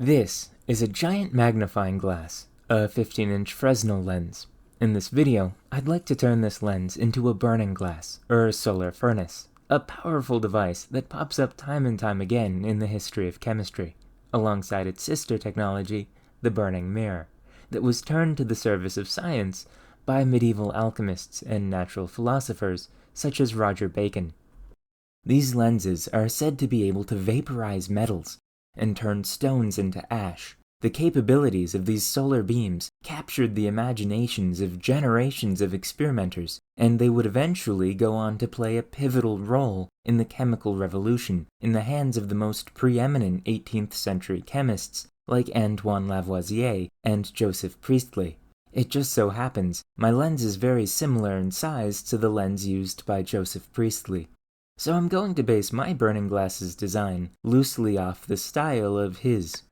This is a giant magnifying glass, a 15-inch Fresnel lens. In this video, I'd like to turn this lens into a burning glass, or solar furnace, a powerful device that pops up time and time again in the history of chemistry, alongside its sister technology, the burning mirror, that was turned to the service of science by medieval alchemists and natural philosophers such as Roger Bacon. These lenses are said to be able to vaporize metals and turn stones into ash. The capabilities of these solar beams captured the imaginations of generations of experimenters, and they would eventually go on to play a pivotal role in the chemical revolution in the hands of the most preeminent 18th century chemists like Antoine Lavoisier and Joseph Priestley. It just so happens my lens is very similar in size to the lens used by Joseph Priestley, so I'm going to base my burning glass's design loosely off the style of his.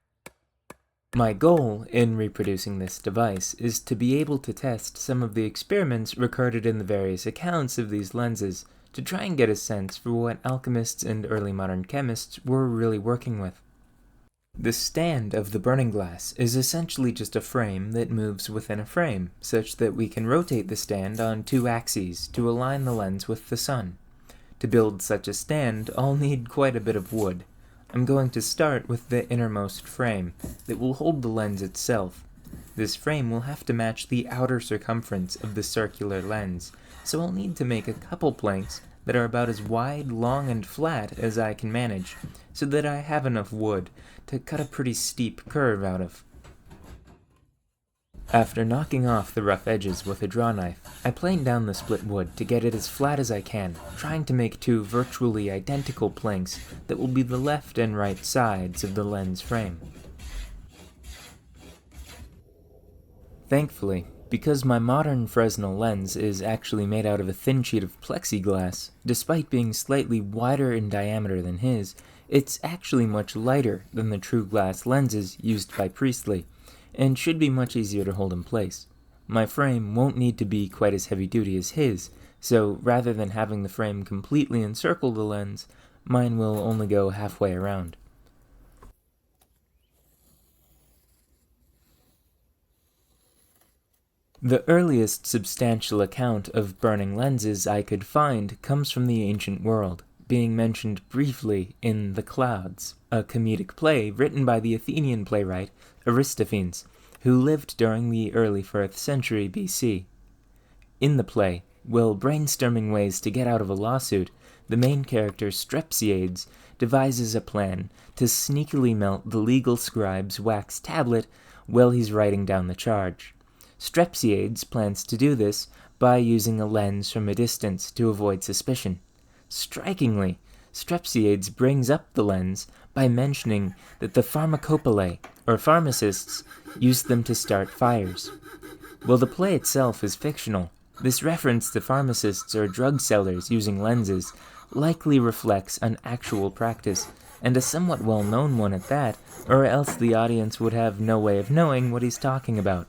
My goal in reproducing this device is to be able to test some of the experiments recorded in the various accounts of these lenses to try and get a sense for what alchemists and early modern chemists were really working with. The stand of the burning glass is essentially just a frame that moves within a frame, such that we can rotate the stand on two axes to align the lens with the sun. To build such a stand, I'll need quite a bit of wood. I'm going to start with the innermost frame that will hold the lens itself. This frame will have to match the outer circumference of the circular lens, so I'll need to make a couple planks that are about as wide, long, and flat as I can manage, so that I have enough wood to cut a pretty steep curve out of. After knocking off the rough edges with a draw knife, I plane down the split wood to get it as flat as I can, trying to make two virtually identical planks that will be the left and right sides of the lens frame. Thankfully, because my modern Fresnel lens is actually made out of a thin sheet of plexiglass, despite being slightly wider in diameter than his, it's actually much lighter than the true glass lenses used by Priestley, and should be much easier to hold in place. My frame won't need to be quite as heavy-duty as his, so rather than having the frame completely encircle the lens, mine will only go halfway around. The earliest substantial account of burning lenses I could find comes from the ancient world, being mentioned briefly in The Clouds, a comedic play written by the Athenian playwright Aristophenes, who lived during the early 4th century BC. In the play, while brainstorming ways to get out of a lawsuit, the main character Strepsiades devises a plan to sneakily melt the legal scribe's wax tablet while he's writing down the charge. Strepsiades plans to do this by using a lens from a distance to avoid suspicion. Strikingly, Strepsiades brings up the lens by mentioning that the pharmacopoeia, or pharmacists, used them to start fires. While the play itself is fictional, this reference to pharmacists or drug sellers using lenses likely reflects an actual practice, and a somewhat well-known one at that, or else the audience would have no way of knowing what he's talking about.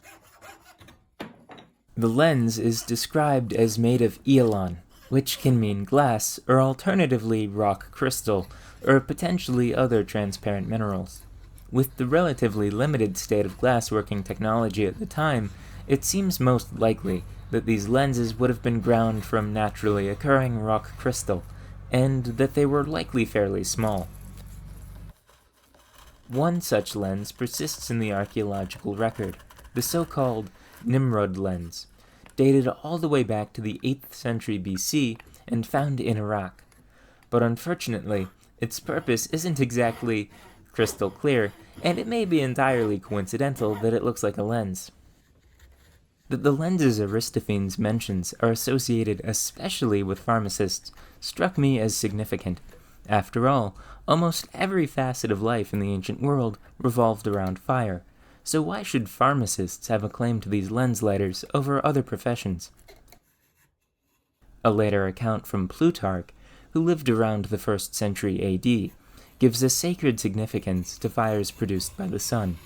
The lens is described as made of aeolon, which can mean glass, or alternatively rock crystal, or potentially other transparent minerals. With the relatively limited state of glassworking technology at the time, it seems most likely that these lenses would have been ground from naturally occurring rock crystal, and that they were likely fairly small. One such lens persists in the archaeological record, the so-called Nimrod lens, dated all the way back to the 8th century BC and found in Iraq. But unfortunately, its purpose isn't exactly crystal clear, and it may be entirely coincidental that it looks like a lens. That the lenses Aristophanes mentions are associated especially with pharmacists struck me as significant. After all, almost every facet of life in the ancient world revolved around fire, so why should pharmacists have a claim to these lens lighters over other professions? A later account from Plutarch, who lived around the 1st century AD, gives a sacred significance to fires produced by the sun.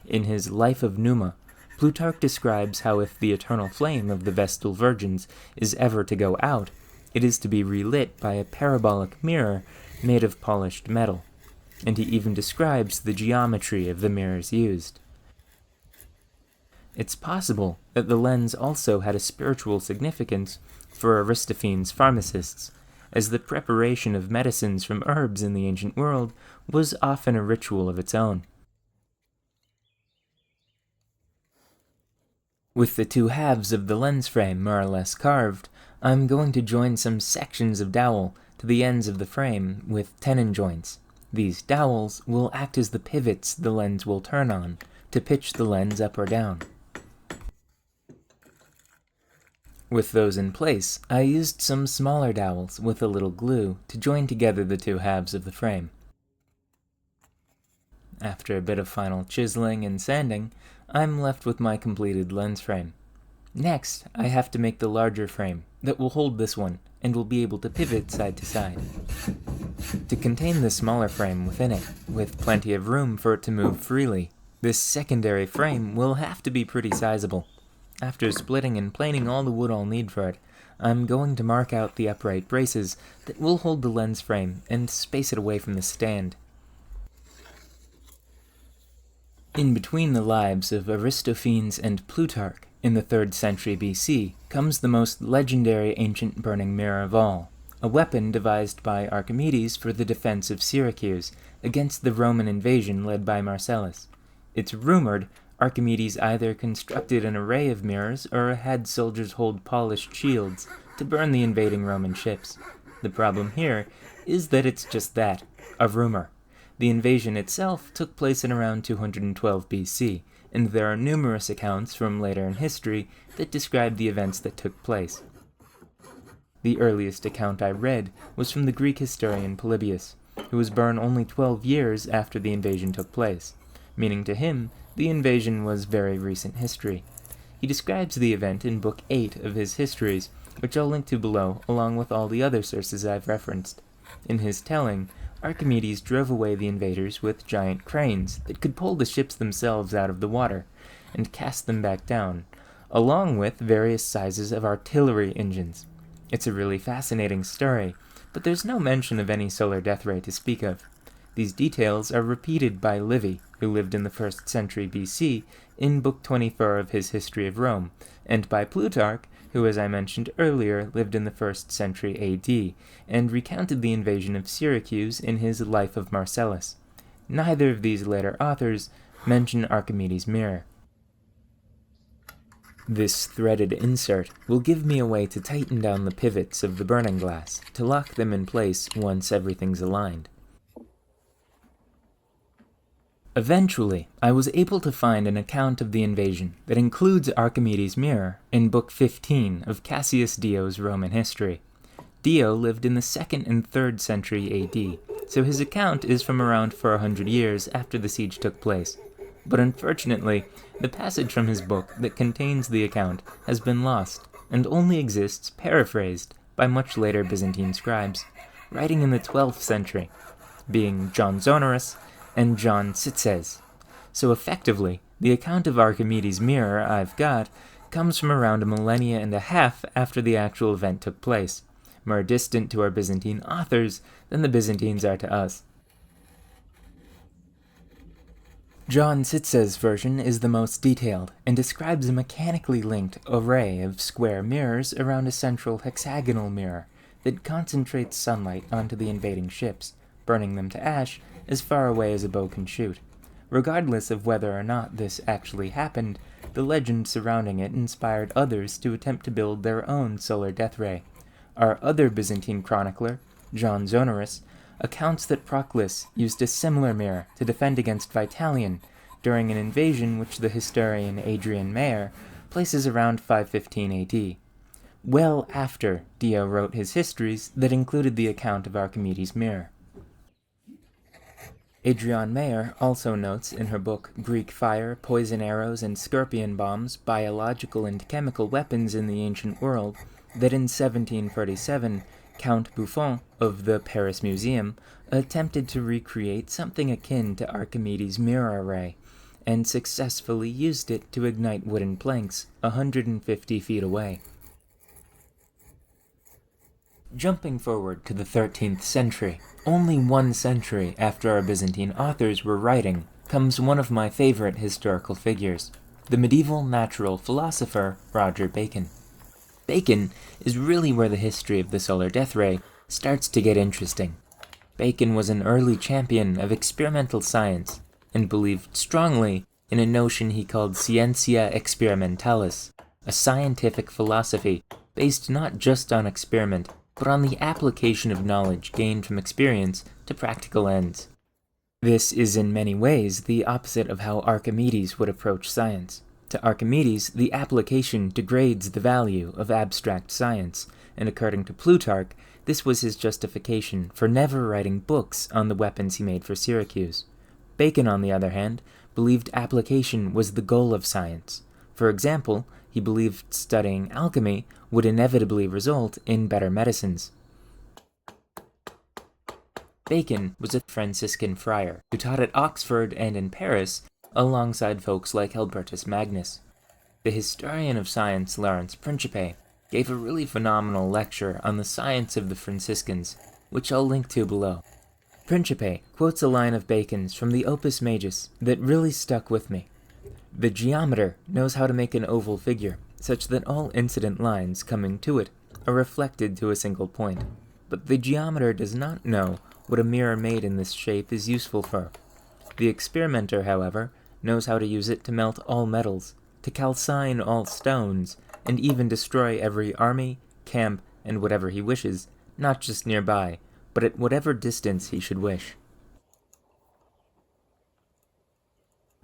In his Life of Numa, Plutarch describes how if the eternal flame of the Vestal Virgins is ever to go out, it is to be relit by a parabolic mirror made of polished metal. and he even describes the geometry of the mirrors used. It's possible that the lens also had a spiritual significance for Aristophanes' pharmacists, as the preparation of medicines from herbs in the ancient world was often a ritual of its own. With the two halves of the lens frame more or less carved, I'm going to join some sections of dowel to the ends of the frame with tenon joints. These dowels will act as the pivots the lens will turn on to pitch the lens up or down. With those in place, I used some smaller dowels with a little glue to join together the two halves of the frame. After a bit of final chiseling and sanding, I'm left with my completed lens frame. Next, I have to make the larger frame that will hold this one and will be able to pivot side to side. To contain the smaller frame within it, with plenty of room for it to move freely, this secondary frame will have to be pretty sizable. After splitting and planing all the wood I'll need for it, I'm going to mark out the upright braces that will hold the lens frame and space it away from the stand. In between the lives of Aristophanes and Plutarch in the 3rd century BC comes the most legendary ancient burning mirror of all, a weapon devised by Archimedes for the defense of Syracuse against the Roman invasion led by Marcellus. It's rumored Archimedes either constructed an array of mirrors or had soldiers hold polished shields to burn the invading Roman ships. The problem here is that it's just that, a rumor. The invasion itself took place in around 212 BC, and there are numerous accounts from later in history that describe the events that took place. The earliest account I read was from the Greek historian Polybius, who was born only 12 years after the invasion took place, meaning to him the invasion was very recent history. He describes the event in Book 8 of his Histories, which I'll link to below along with all the other sources I've referenced. In his telling, Archimedes drove away the invaders with giant cranes that could pull the ships themselves out of the water and cast them back down, along with various sizes of artillery engines. It's a really fascinating story, but there's no mention of any solar death ray to speak of. These details are repeated by Livy, who lived in the 1st century BC, in Book 24 of his History of Rome, and by Plutarch, who, as I mentioned earlier, lived in the 1st century AD, and recounted the invasion of Syracuse in his Life of Marcellus. Neither of these later authors mention Archimedes' mirror. This threaded insert will give me a way to tighten down the pivots of the burning glass to lock them in place once everything's aligned. Eventually, I was able to find an account of the invasion that includes Archimedes' mirror in Book 15 of Cassius Dio's Roman history. Dio lived in the 2nd and 3rd century AD, so his account is from around 400 years after the siege took place. But unfortunately, the passage from his book that contains the account has been lost, and only exists paraphrased by much later Byzantine scribes, writing in the 12th century, being John Zonorus and John Tzitzes. So effectively, the account of Archimedes' mirror I've got comes from around a millennia and a half after the actual event took place, more distant to our Byzantine authors than the Byzantines are to us. John Tzitzes' version is the most detailed and describes a mechanically linked array of square mirrors around a central hexagonal mirror that concentrates sunlight onto the invading ships, burning them to ash as far away as a bow can shoot. Regardless of whether or not this actually happened, the legend surrounding it inspired others to attempt to build their own solar death ray. Our other Byzantine chronicler, John Zonorus, accounts that Proclus used a similar mirror to defend against Vitalian during an invasion which the historian Adrienne Mayor places around 515 AD, well after Dio wrote his histories that included the account of Archimedes' mirror. Adrienne Mayor also notes in her book Greek Fire, Poison Arrows, and Scorpion Bombs, Biological and Chemical Weapons in the Ancient World that in 1747, Count Buffon of the Paris Museum attempted to recreate something akin to Archimedes' mirror array, and successfully used it to ignite wooden planks 150 feet away. Jumping forward to the 13th century, only 1 century after our Byzantine authors were writing, comes one of my favorite historical figures, the medieval natural philosopher Roger Bacon. Bacon is really where the history of the solar death ray starts to get interesting. Bacon was an early champion of experimental science and believed strongly in a notion he called scientia experimentalis, a scientific philosophy based not just on experiment, but on the application of knowledge gained from experience to practical ends. This is in many ways the opposite of how Archimedes would approach science. To Archimedes, the application degrades the value of abstract science, and according to Plutarch, this was his justification for never writing books on the weapons he made for Syracuse. Bacon, on the other hand, believed application was the goal of science. For example, he believed studying alchemy would inevitably result in better medicines. Bacon was a Fransiscan friar who taught at Oxford and in Paris alongside folks like Albertus Magnus. The historian of science Lawrence Principe gave a really phenomenal lecture on the science of the Franciscans, which I'll link to below. Principe quotes a line of Bacon's from the Opus Majus that really stuck with me. The geometer knows how to make an oval figure, such that all incident lines coming to it are reflected to a single point. But the geometer does not know what a mirror made in this shape is useful for. The experimenter, however, knows how to use it to melt all metals, to calcine all stones, and even destroy every army, camp, and whatever he wishes, not just nearby, but at whatever distance he should wish.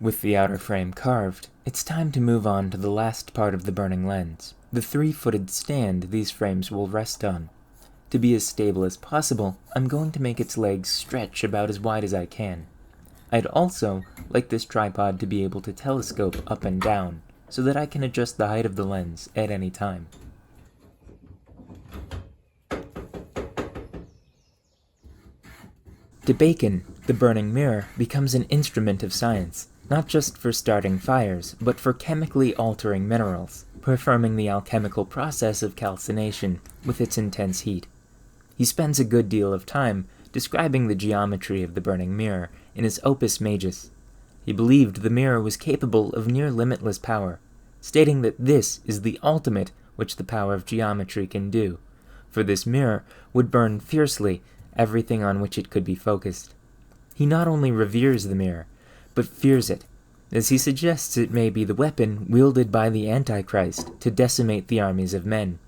With the outer frame carved, it's time to move on to the last part of the burning lens, the 3-footed stand these frames will rest on. To be as stable as possible, I'm going to make its legs stretch about as wide as I can. I'd also like this tripod to be able to telescope up and down, so that I can adjust the height of the lens at any time. To Bacon, the burning mirror becomes an instrument of science, not just for starting fires, but for chemically altering minerals, performing the alchemical process of calcination with its intense heat. He spends a good deal of time describing the geometry of the burning mirror in his Opus Majus. He believed the mirror was capable of near limitless power, stating that this is the ultimate which the power of geometry can do, for this mirror would burn fiercely everything on which it could be focused. He not only reveres the mirror, but fears it, as he suggests it may be the weapon wielded by the Antichrist to decimate the armies of men.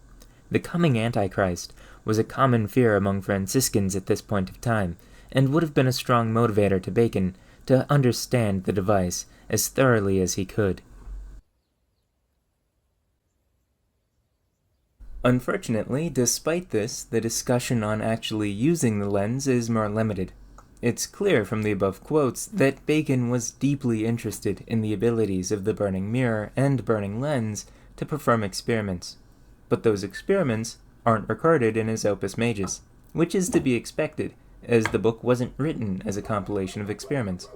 The coming Antichrist was a common fear among Franciscans at this point of time, and would have been a strong motivator to Bacon to understand the device as thoroughly as he could. Unfortunately, despite this, the discussion on actually using the lens is more limited. It's clear from the above quotes that Bacon was deeply interested in the abilities of the burning mirror and burning lens to perform experiments. But those experiments aren't recorded in his Opus Majus, which is to be expected, as the book wasn't written as a compilation of experiments,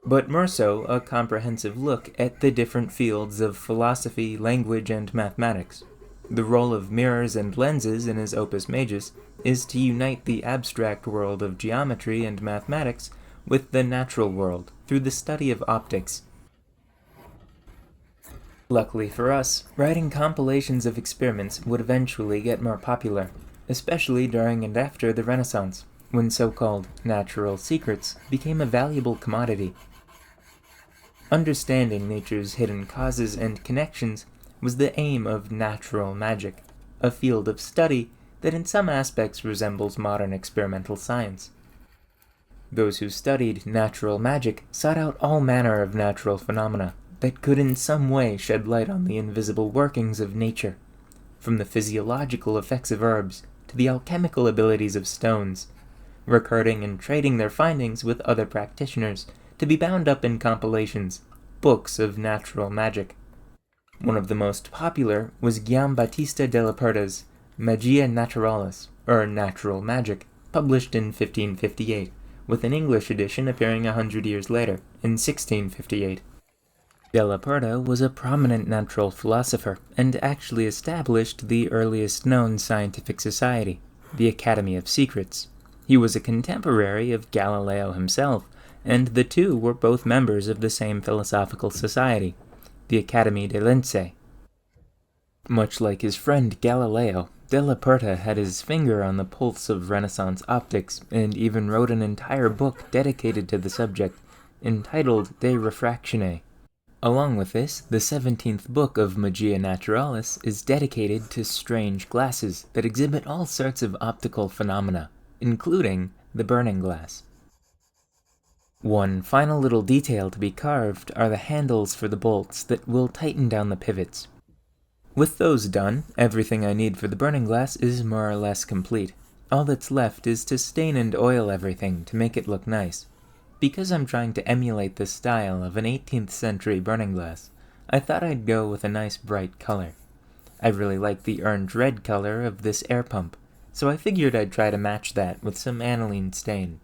but more so a comprehensive look at the different fields of philosophy, language, and mathematics. The role of mirrors and lenses in his Opus Majus is to unite the abstract world of geometry and mathematics with the natural world through the study of optics. Luckily for us, writing compilations of experiments would eventually get more popular, especially during and after the Renaissance, when so-called natural secrets became a valuable commodity. Understanding nature's hidden causes and connections was the aim of natural magic, a field of study that in some aspects resembles modern experimental science. Those who studied natural magic sought out all manner of natural phenomena that could in some way shed light on the invisible workings of nature, from the physiological effects of herbs to the alchemical abilities of stones, recording and trading their findings with other practitioners to be bound up in compilations, books of natural magic. One of the most popular was Giambattista della Porta's Magia Naturalis, or Natural Magic, published in 1558, with an English edition appearing 100 years later, in 1658. Della Porta was a prominent natural philosopher, and actually established the earliest known scientific society. the Academy of Secrets. He was a contemporary of Galileo himself, and the two were both members of the same philosophical society, the Academy dei Lincei. Much like his friend Galileo, Della had his finger on the pulse of Renaissance optics, and even wrote an entire book dedicated to the subject, entitled De Refractione. Along with this, the 17th book of Magia Naturalis is dedicated to strange glasses that exhibit all sorts of optical phenomena, including the burning glass. One final little detail to be carved are the handles for the bolts that will tighten down the pivots. With those done, everything I need for the burning glass is more or less complete. All that's left is to stain and oil everything to make it look nice. Because I'm trying to emulate the style of an 18th century burning glass, I thought I'd go with a nice bright color. I really like the orange red color of this air pump, so I figured I'd try to match that with some aniline stain.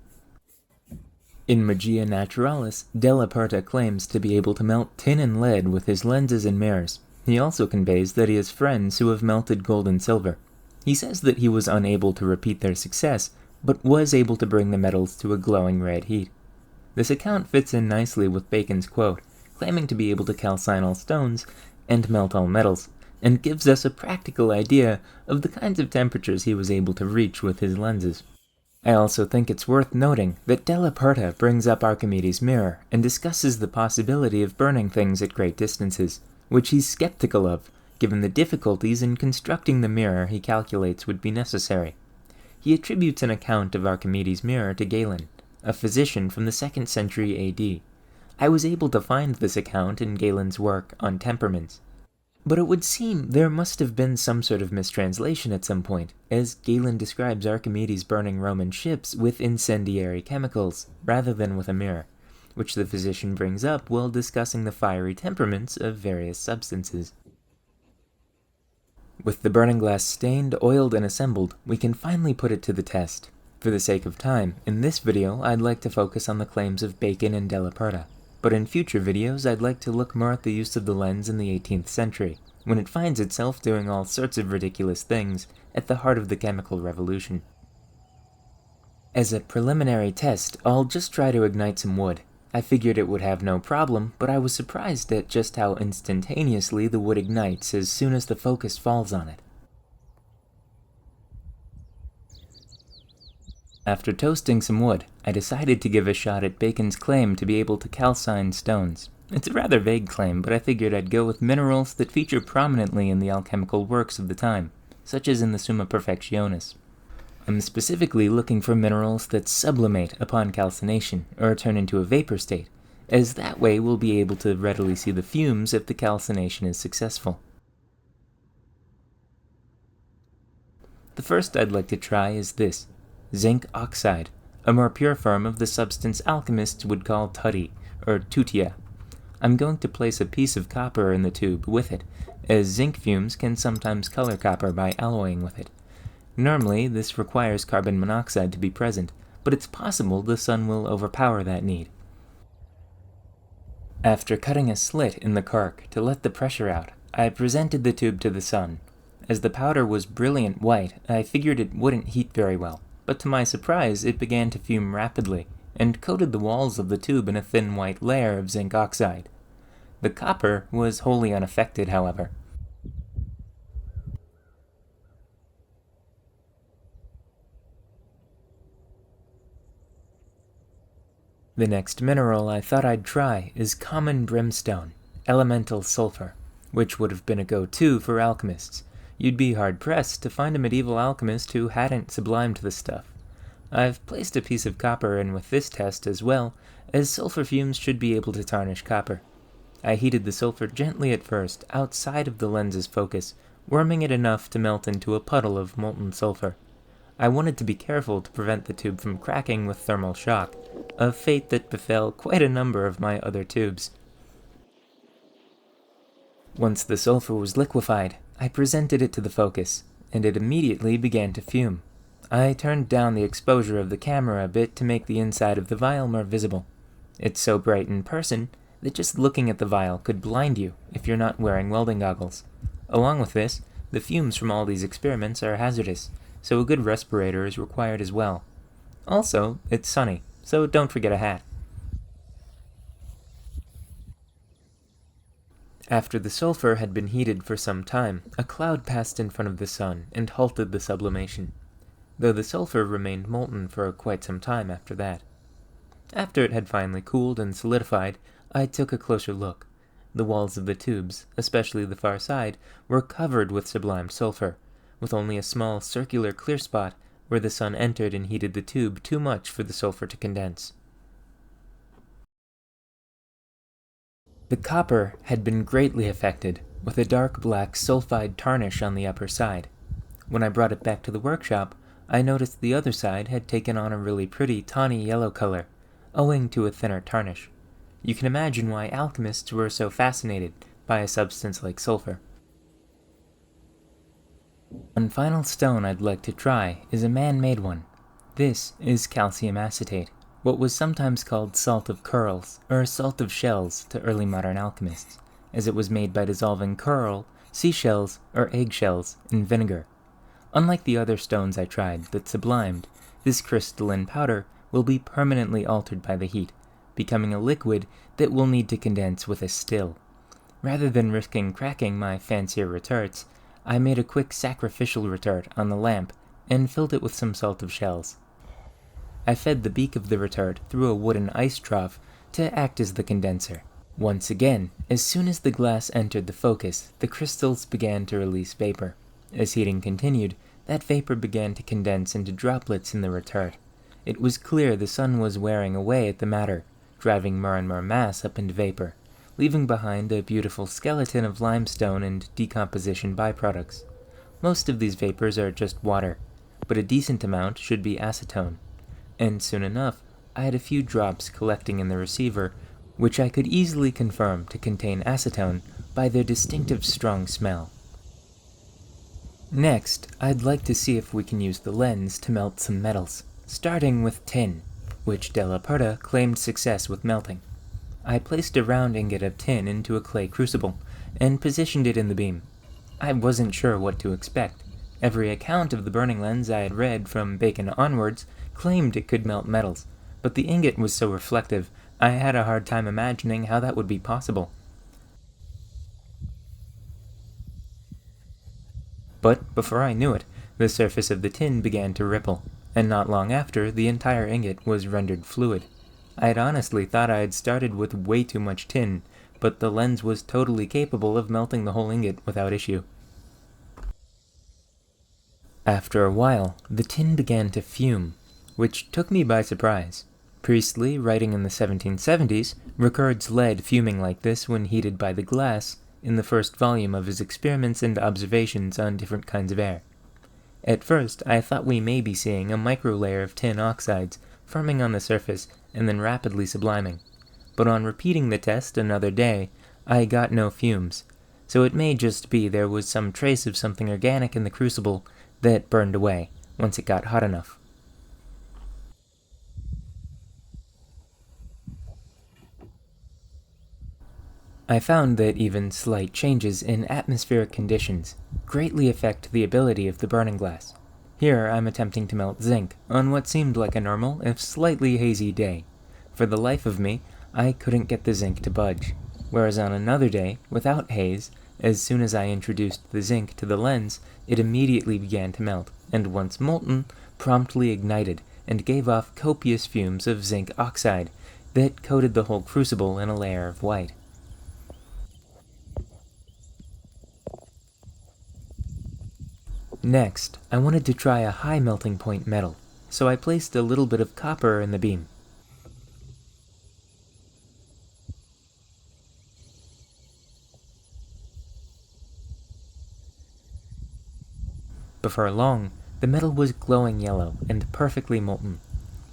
In Magia Naturalis, Della claims to be able to melt tin and lead with his lenses and mirrors. He also conveys that he has friends who have melted gold and silver. He says that he was unable to repeat their success, but was able to bring the metals to a glowing red heat. This account fits in nicely with Bacon's quote, claiming to be able to calcine all stones and melt all metals, and gives us a practical idea of the kinds of temperatures he was able to reach with his lenses. I also think it's worth noting that Della brings up Archimedes' mirror and discusses the possibility of burning things at great distances, which he's skeptical of, given the difficulties in constructing the mirror he calculates would be necessary. He attributes an account of Archimedes' mirror to Galen, a physician from the 2nd century AD. I was able to find this account in Galen's work on temperments. But it would seem there must have been some sort of mistranslation at some point, as Galen describes Archimedes burning Roman ships with incendiary chemicals, rather than with a mirror, which the physician brings up while discussing the fiery temperaments of various substances. With the burning glass stained, oiled, and assembled, we can finally put it to the test. For the sake of time, in this video I'd like to focus on the claims of Bacon and Della but in future videos I'd like to look more at the use of the lens in the 18th century, when it finds itself doing all sorts of ridiculous things at the heart of the chemical revolution. As a preliminary test, I'll just try to ignite some wood. I figured it would have no problem, but I was surprised at just how instantaneously the wood ignites as soon as the focus falls on it. After toasting some wood, I decided to give a shot at Bacon's claim to be able to calcine stones. It's a rather vague claim, but I figured I'd go with minerals that feature prominently in the alchemical works of the time, such as in the Summa Perfectionis. I'm specifically looking for minerals that sublimate upon calcination, or turn into a vapor state, as that way we'll be able to readily see the fumes if the calcination is successful. The first I'd like to try is this: zinc oxide, a more pure form of the substance alchemists would call tutty, or tutia. I'm going to place a piece of copper in the tube with it, as zinc fumes can sometimes color copper by alloying with it. Normally, this requires carbon monoxide to be present, but it's possible the sun will overpower that need. After cutting a slit in the cork to let the pressure out, I presented the tube to the sun. As the powder was brilliant white, I figured it wouldn't heat very well, but to my surprise it began to fume rapidly, and coated the walls of the tube in a thin white layer of zinc oxide. The copper was wholly unaffected, however. The next mineral I thought I'd try is common brimstone, elemental sulfur, which would have been a go-to for alchemists. You'd be hard-pressed to find a medieval alchemist who hadn't sublimed the stuff. I've placed a piece of copper in with this test as well, as sulfur fumes should be able to tarnish copper. I heated the sulfur gently at first, outside of the lens's focus, warming it enough to melt into a puddle of molten sulfur. I wanted to be careful to prevent the tube from cracking with thermal shock, a fate that befell quite a number of my other tubes. Once the sulfur was liquefied, I presented it to the focus, and it immediately began to fume. I turned down the exposure of the camera a bit to make the inside of the vial more visible. It's so bright in person that just looking at the vial could blind you if you're not wearing welding goggles. Along with this, the fumes from all these experiments are hazardous, so a good respirator is required as well. Also, it's sunny, so don't forget a hat. After the sulfur had been heated for some time, a cloud passed in front of the sun and halted the sublimation, though the sulfur remained molten for quite some time after that. After it had finally cooled and solidified, I took a closer look. The walls of the tubes, especially the far side, were covered with sublimed sulfur, with only a small circular clear spot where the sun entered and heated the tube too much for the sulfur to condense. The copper had been greatly affected, with a dark black sulfide tarnish on the upper side. When I brought it back to the workshop, I noticed the other side had taken on a really pretty tawny yellow color, owing to a thinner tarnish. You can imagine why alchemists were so fascinated by a substance like sulfur. One final stone I'd like to try is a man-made one. This is calcium acetate, what was sometimes called salt of corals, or salt of shells to early modern alchemists, as it was made by dissolving coral, seashells, or eggshells in vinegar. Unlike the other stones I tried that sublimed, this crystalline powder will be permanently altered by the heat, becoming a liquid that will need to condense with a still. Rather than risking cracking my fancier retorts, I made a quick sacrificial retort on the lamp and filled it with some salt of shells. I fed the beak of the retort through a wooden ice trough to act as the condenser. Once again, as soon as the glass entered the focus, the crystals began to release vapor. As heating continued, that vapor began to condense into droplets in the retort. It was clear the sun was wearing away at the matter, driving more and more mass up into vapor, leaving behind a beautiful skeleton of limestone and decomposition byproducts. Most of these vapors are just water, but a decent amount should be acetone. And soon enough, I had a few drops collecting in the receiver, which I could easily confirm to contain acetone by their distinctive strong smell. Next, I'd like to see if we can use the lens to melt some metals, starting with tin, which Della claimed success with melting. I placed a round ingot of tin into a clay crucible, and positioned it in the beam. I wasn't sure what to expect. Every account of the burning lens I had read from Bacon onwards claimed it could melt metals, but the ingot was so reflective, I had a hard time imagining how that would be possible. But before I knew it, the surface of the tin began to ripple, and not long after, the entire ingot was rendered fluid. I had honestly thought I had started with way too much tin, but the lens was totally capable of melting the whole ingot without issue. After a while, the tin began to fume, which took me by surprise. Priestley, writing in the 1770s, records lead fuming like this when heated by the glass in the first volume of his experiments and observations on different kinds of air. At first, I thought we may be seeing a microlayer of tin oxides forming on the surface and then rapidly subliming, but on repeating the test another day, I got no fumes, so it may just be there was some trace of something organic in the crucible that burned away once it got hot enough. I found that even slight changes in atmospheric conditions greatly affect the ability of the burning glass. Here I'm attempting to melt zinc on what seemed like a normal, if slightly hazy day. For the life of me, I couldn't get the zinc to budge, whereas on another day, without haze, as soon as I introduced the zinc to the lens, it immediately began to melt, and once molten, promptly ignited and gave off copious fumes of zinc oxide that coated the whole crucible in a layer of white. Next, I wanted to try a high melting point metal, so I placed a little bit of copper in the beam. Before long, the metal was glowing yellow and perfectly molten.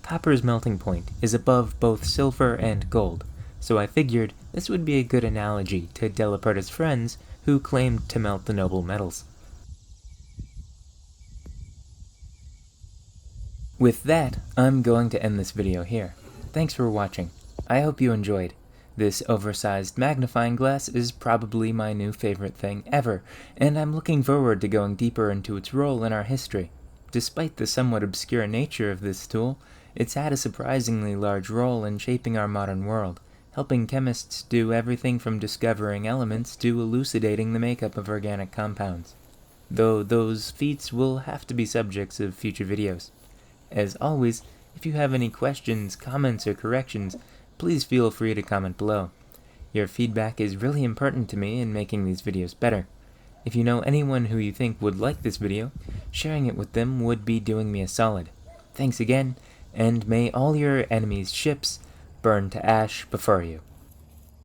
Copper's melting point is above both silver and gold, so I figured this would be a good analogy to Della's friends who claimed to melt the noble metals. With that, I'm going to end this video here. Thanks for watching. I hope you enjoyed. This oversized magnifying glass is probably my new favorite thing ever, and I'm looking forward to going deeper into its role in our history. Despite the somewhat obscure nature of this tool, it's had a surprisingly large role in shaping our modern world, helping chemists do everything from discovering elements to elucidating the makeup of organic compounds. Though those feats will have to be subjects of future videos. As always, if you have any questions, comments, or corrections, please feel free to comment below. Your feedback is really important to me in making these videos better. If you know anyone who you think would like this video, sharing it with them would be doing me a solid. Thanks again, and may all your enemies' ships burn to ash before you.